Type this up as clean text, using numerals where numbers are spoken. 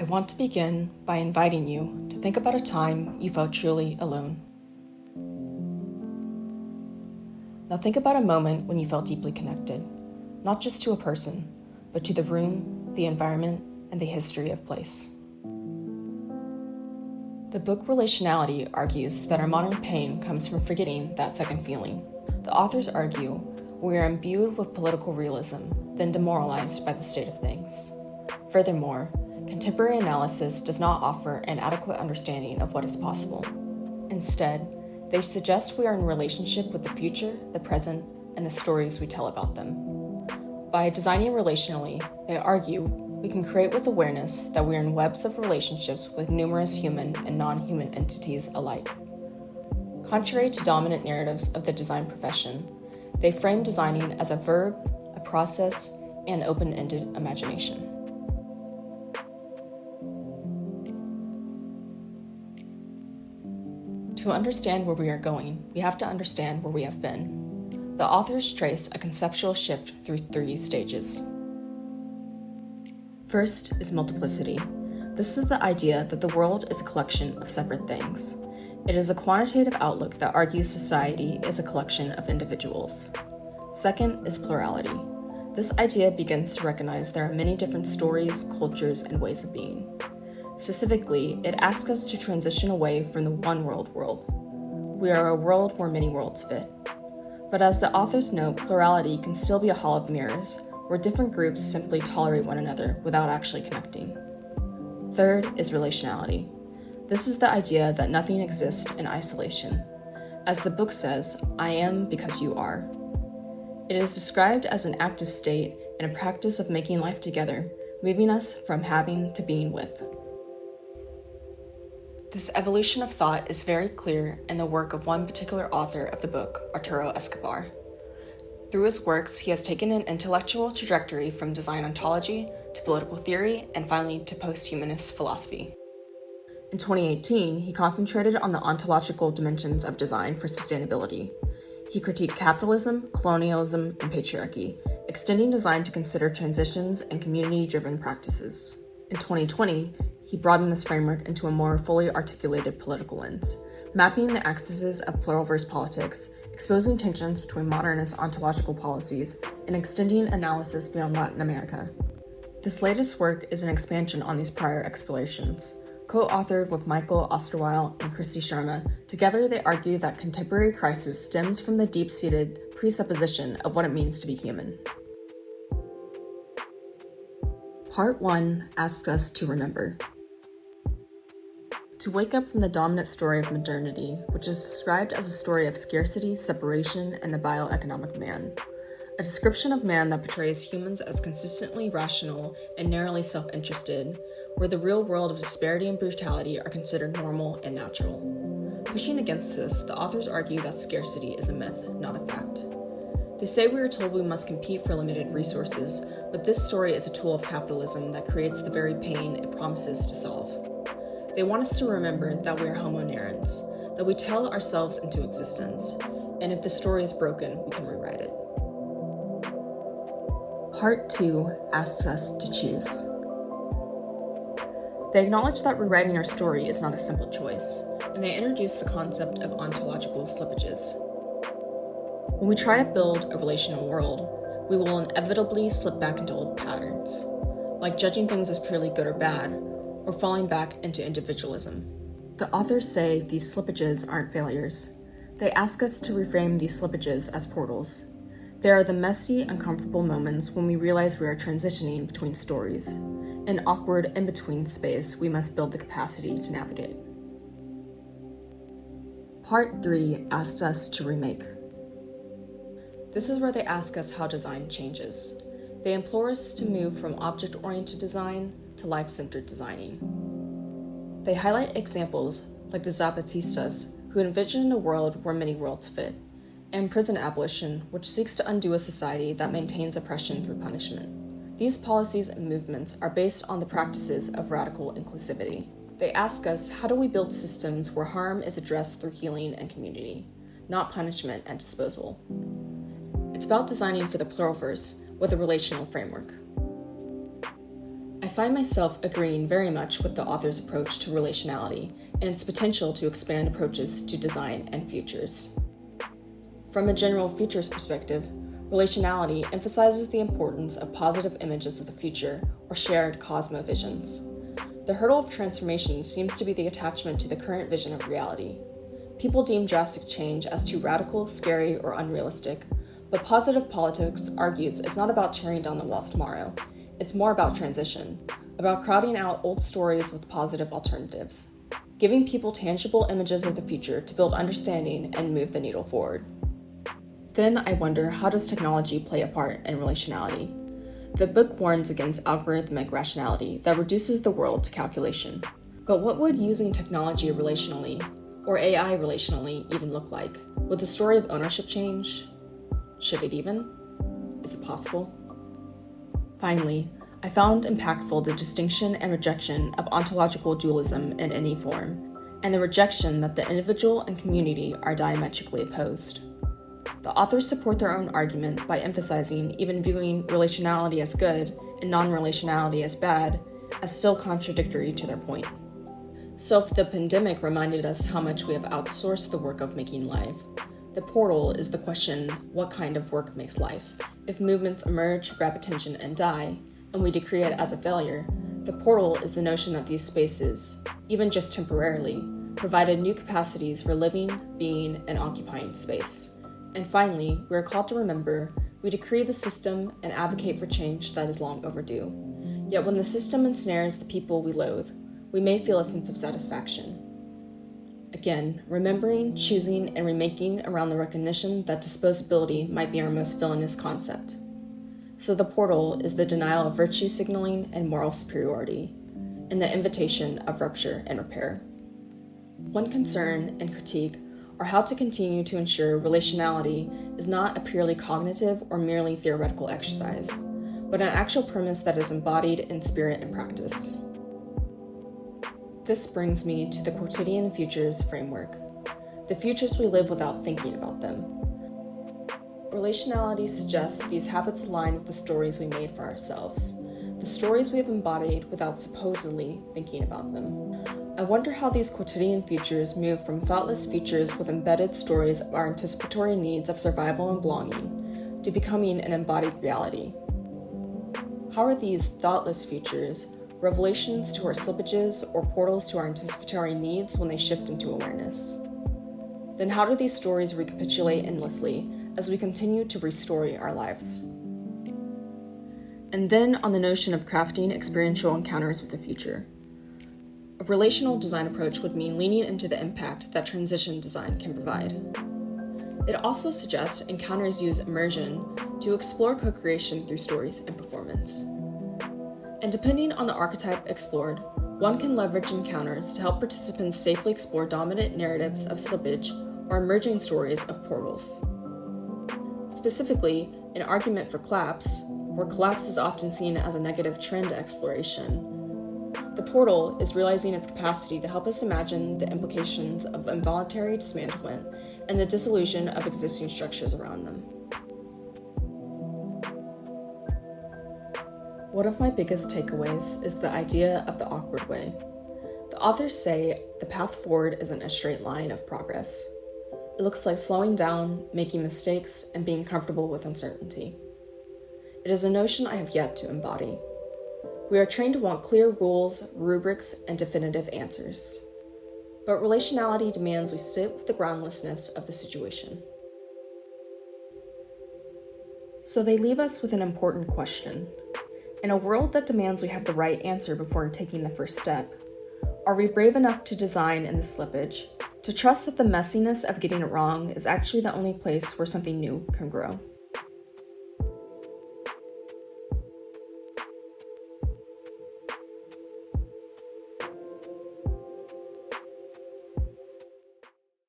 I want to begin by inviting you to think about a time you felt truly alone. Now think about a moment when you felt deeply connected, not just to a person, but to the room, the environment, and the history of place. The book Relationality argues that our modern pain comes from forgetting that second feeling. The authors argue we are imbued with political realism, then demoralized by the state of things. Furthermore, contemporary analysis does not offer an adequate understanding of what is possible. Instead, they suggest we are in relationship with the future, the present, and the stories we tell about them. By designing relationally, they argue we can create with awareness that we are in webs of relationships with numerous human and non-human entities alike. Contrary to dominant narratives of the design profession, they frame designing as a verb, a process, and open-ended imagination. To understand where we are going, we have to understand where we have been. The authors trace a conceptual shift through 3 stages. First is multiplicity. This is the idea that the world is a collection of separate things. It is a quantitative outlook that argues society is a collection of individuals. Second is plurality. This idea begins to recognize there are many different stories, cultures, and ways of being. Specifically, it asks us to transition away from the one world. We are a world where many worlds fit. But as the authors note, plurality can still be a hall of mirrors, where different groups simply tolerate one another without actually connecting. Third is relationality. This is the idea that nothing exists in isolation. As the book says, I am because you are. It is described as an active state and a practice of making life together, moving us from having to being with. This evolution of thought is very clear in the work of one particular author of the book, Arturo Escobar. Through his works, he has taken an intellectual trajectory from design ontology to political theory and finally to post-humanist philosophy. In 2018, he concentrated on the ontological dimensions of design for sustainability. He critiqued capitalism, colonialism, and patriarchy, extending design to consider transitions and community-driven practices. In 2020, he broadened this framework into a more fully articulated political lens, mapping the axes of pluralverse politics, exposing tensions between modernist ontological policies, and extending analysis beyond Latin America. This latest work is an expansion on these prior explorations. Co-authored with Michal, Osterweil, and Kriti Sharma, together they argue that contemporary crisis stems from the deep-seated presupposition of what it means to be human. Part 1 asks us to remember. To wake up from the dominant story of modernity, which is described as a story of scarcity, separation, and the bioeconomic man. A description of man that portrays humans as consistently rational and narrowly self-interested, where the real world of disparity and brutality are considered normal and natural. Pushing against this, the authors argue that scarcity is a myth, not a fact. They say we are told we must compete for limited resources, but this story is a tool of capitalism that creates the very pain it promises to solve. They want us to remember that we are homo narrans, that we tell ourselves into existence, and if the story is broken, we can rewrite it. Part 2 asks us to choose. They acknowledge that rewriting our story is not a simple choice, and they introduce the concept of ontological slippages. When we try to build a relational world, we will inevitably slip back into old patterns, like judging things as purely good or bad, or falling back into individualism. The authors say these slippages aren't failures. They ask us to reframe these slippages as portals. They are the messy, uncomfortable moments when we realize we are transitioning between stories, an awkward in-between space we must build the capacity to navigate. Part 3 asks us to remake. This is where they ask us how design changes. They implore us to move from object-oriented design to life-centered designing. They highlight examples like the Zapatistas, who envisioned a world where many worlds fit, and prison abolition, which seeks to undo a society that maintains oppression through punishment. These policies and movements are based on the practices of radical inclusivity. They ask us, how do we build systems where harm is addressed through healing and community, not punishment and disposal? It's about designing for the pluralverse with a relational framework. I find myself agreeing very much with the author's approach to relationality and its potential to expand approaches to design and futures. From a general futures perspective, relationality emphasizes the importance of positive images of the future or shared cosmovisions. The hurdle of transformation seems to be the attachment to the current vision of reality. People deem drastic change as too radical, scary, or unrealistic, but positive politics argues it's not about tearing down the walls tomorrow. It's more about transition, about crowding out old stories with positive alternatives, giving people tangible images of the future to build understanding and move the needle forward. Then I wonder, how does technology play a part in relationality? The book warns against algorithmic rationality that reduces the world to calculation. But what would using technology relationally, or AI relationally, even look like? Would the story of ownership change? Should it even? Is it possible? Finally, I found impactful the distinction and rejection of ontological dualism in any form, and the rejection that the individual and community are diametrically opposed. The authors support their own argument by emphasizing even viewing relationality as good and non-relationality as bad as still contradictory to their point. So if the pandemic reminded us how much we have outsourced the work of making life, the portal is the question, what kind of work makes life? If movements emerge, grab attention, and die, and we decree it as a failure, the portal is the notion that these spaces, even just temporarily, provided new capacities for living, being, and occupying space. And finally, we are called to remember, we decree the system and advocate for change that is long overdue. Yet when the system ensnares the people we loathe, we may feel a sense of satisfaction. Again, remembering, choosing, and remaking around the recognition that disposability might be our most villainous concept. So the portal is the denial of virtue signaling and moral superiority, and the invitation of rupture and repair. One concern and critique are how to continue to ensure relationality is not a purely cognitive or merely theoretical exercise, but an actual premise that is embodied in spirit and practice. This brings me to the quotidian futures framework, the futures we live without thinking about them. Relationality suggests these habits align with the stories we made for ourselves, the stories we have embodied without supposedly thinking about them. I wonder how these quotidian futures move from thoughtless futures with embedded stories of our anticipatory needs of survival and belonging to becoming an embodied reality. How are these thoughtless futures revelations to our slippages or portals to our anticipatory needs when they shift into awareness? Then how do these stories recapitulate endlessly as we continue to restory our lives? And then on the notion of crafting experiential encounters with the future. A relational design approach would mean leaning into the impact that transition design can provide. It also suggests encounters use Emergent to explore co-creation through stories and performance. And depending on the archetype explored, one can leverage encounters to help participants safely explore dominant narratives of slippage or emerging stories of portals. Specifically, an argument for collapse, where collapse is often seen as a negative trend exploration, the portal is realizing its capacity to help us imagine the implications of involuntary dismantlement and the dissolution of existing structures around them. One of my biggest takeaways is the idea of the awkward way. The authors say the path forward isn't a straight line of progress. It looks like slowing down, making mistakes, and being comfortable with uncertainty. It is a notion I have yet to embody. We are trained to want clear rules, rubrics, and definitive answers. But relationality demands we sit with the groundlessness of the situation. So they leave us with an important question. In a world that demands we have the right answer before taking the first step, are we brave enough to design in the slippage, to trust that the messiness of getting it wrong is actually the only place where something new can grow?